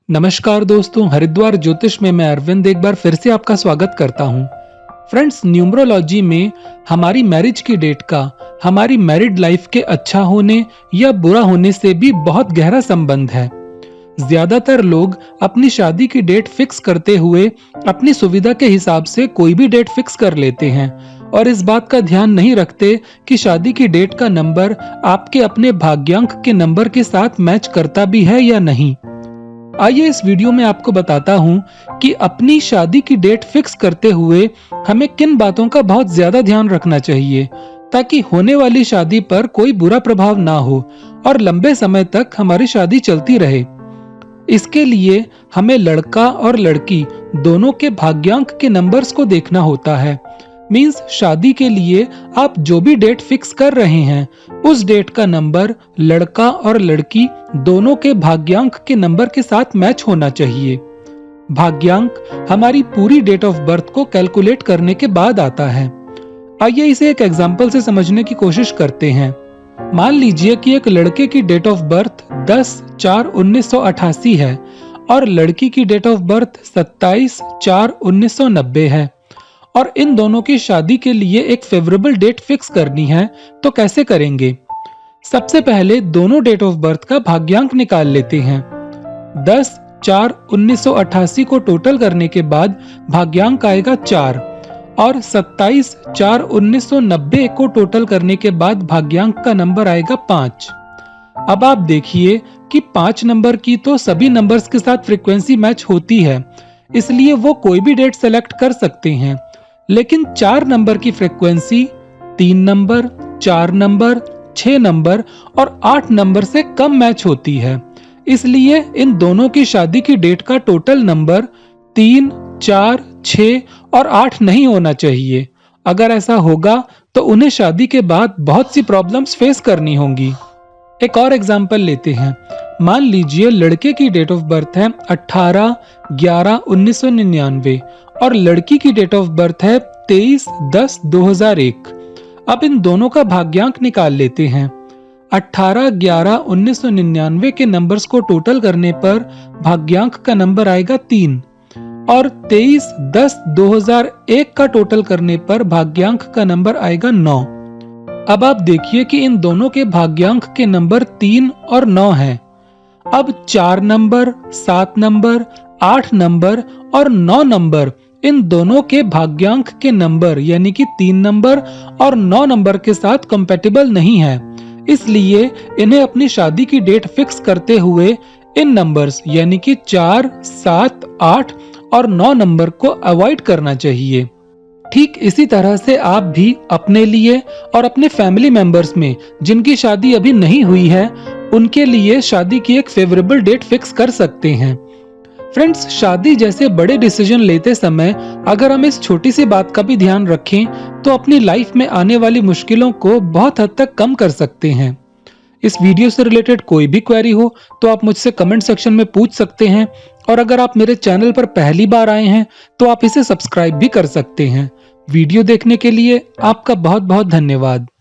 नमस्कार दोस्तों, हरिद्वार ज्योतिष में मैं अरविंद एक बार फिर से आपका स्वागत करता हूं। फ्रेंड्स, न्यूमरोलॉजी में हमारी मैरिज की डेट का हमारी मैरिड लाइफ के अच्छा होने या बुरा होने से भी बहुत गहरा संबंध है। ज्यादातर लोग अपनी शादी की डेट फिक्स करते हुए अपनी सुविधा के हिसाब से कोई भी डेट फिक्स कर लेते हैं और इस बात का ध्यान नहीं रखते कि शादी की डेट का नंबर आपके अपने भाग्यांक के नंबर के साथ मैच करता भी है या नहीं। आइए इस वीडियो में आपको बताता हूं कि अपनी शादी की डेट फिक्स करते हुए हमें किन बातों का बहुत ज्यादा ध्यान रखना चाहिए ताकि होने वाली शादी पर कोई बुरा प्रभाव ना हो और लंबे समय तक हमारी शादी चलती रहे। इसके लिए हमें लड़का और लड़की दोनों के भाग्यांक के नंबर्स को देखना होता है। मींस शादी के लिए आप जो भी डेट फिक्स कर रहे हैं उस डेट का नंबर लड़का और लड़की दोनों के भाग्यांक के नंबर के साथ मैच होना चाहिए। भाग्यांक हमारी पूरी डेट ऑफ बर्थ को कैलकुलेट करने के बाद आता है। आइए इसे एक एग्जांपल से समझने की कोशिश करते हैं। मान लीजिए कि एक लड़के की डेट ऑफ बर्थ 10/4/1988 है और लड़की की डेट ऑफ बर्थ 27/4/1990 है और इन दोनों की शादी के लिए एक फेवरेबल डेट फिक्स करनी है। तो कैसे करेंगे? सबसे पहले दोनों डेट ऑफ बर्थ का भाग्यांक निकाल लेते हैं। 10/4/1988 को टोटल करने के बाद भाग्यांक आएगा 4 और 27/4/1990 को टोटल करने के बाद भाग्यांक का नंबर आएगा 5। अब आप देखिए कि 5 नंबर की तो सभी नंबर्स के साथ फ्रीक्वेंसी मैच होती है, इसलिए वो कोई भी डेट सेलेक्ट कर सकते हैं। लेकिन 4 नंबर की फ्रीक्वेंसी 3 नंबर, 4 नंबर, 6 नंबर और 8 नंबर से कम मैच होती है। इसलिए इन दोनों की शादी की डेट का टोटल नंबर 3, 4, 6 और 8 नहीं होना चाहिए। अगर ऐसा होगा तो उन्हें शादी के बाद बहुत सी प्रॉब्लम्स फेस करनी होंगी। एक और एग्जाम्पल लेते हैं। मान लीजिए लड़के की डेट ऑफ बर्थ है 18/11/1999 और लड़की की डेट ऑफ बर्थ है 23/10/2001। अब इन दोनों का भाग्यांक निकाल लेते हैं। 18/11/1999 के नंबर्स को टोटल करने पर भाग्यांक का नंबर आएगा 3 और 23/10/2001 का टोटल करने पर भाग्यांक का नंबर आएगा 9। अब आप देखिए कि इन दोनों के भाग्यांक के नंबर 3 और 9 हैं। अब 4 नंबर, 7 नंबर, 8 नंबर और 9 नंबर इन दोनों के भाग्यांक के नंबर यानी कि 3 नंबर और 9 नंबर के साथ कंपैटिबल नहीं है। इसलिए इन्हें अपनी शादी की डेट फिक्स करते हुए इन नंबर्स यानी कि 4, 7, 8 और 9 नंबर को अवॉइड करना चाहिए। ठीक इसी तरह से आप भी अपने लिए और अपने फैमिली मेंबर्स में जिनकी शादी अभी नहीं हुई है उनके लिए शादी की एक फेवरेबल डेट फिक्स कर सकते हैं। फ्रेंड्स, शादी जैसे बड़े डिसीजन लेते समय अगर हम इस छोटी सी बात का भी ध्यान रखें तो अपनी लाइफ में आने वाली मुश्किलों को बहुत हद तक कम कर सकते हैं। इस वीडियो से रिलेटेड कोई भी क्वेरी हो तो आप मुझसे कमेंट सेक्शन में पूछ सकते हैं और अगर आप मेरे चैनल पर पहली बार आए हैं तो आप इसे सब्सक्राइब भी कर सकते हैं। वीडियो देखने के लिए आपका बहुत बहुत धन्यवाद।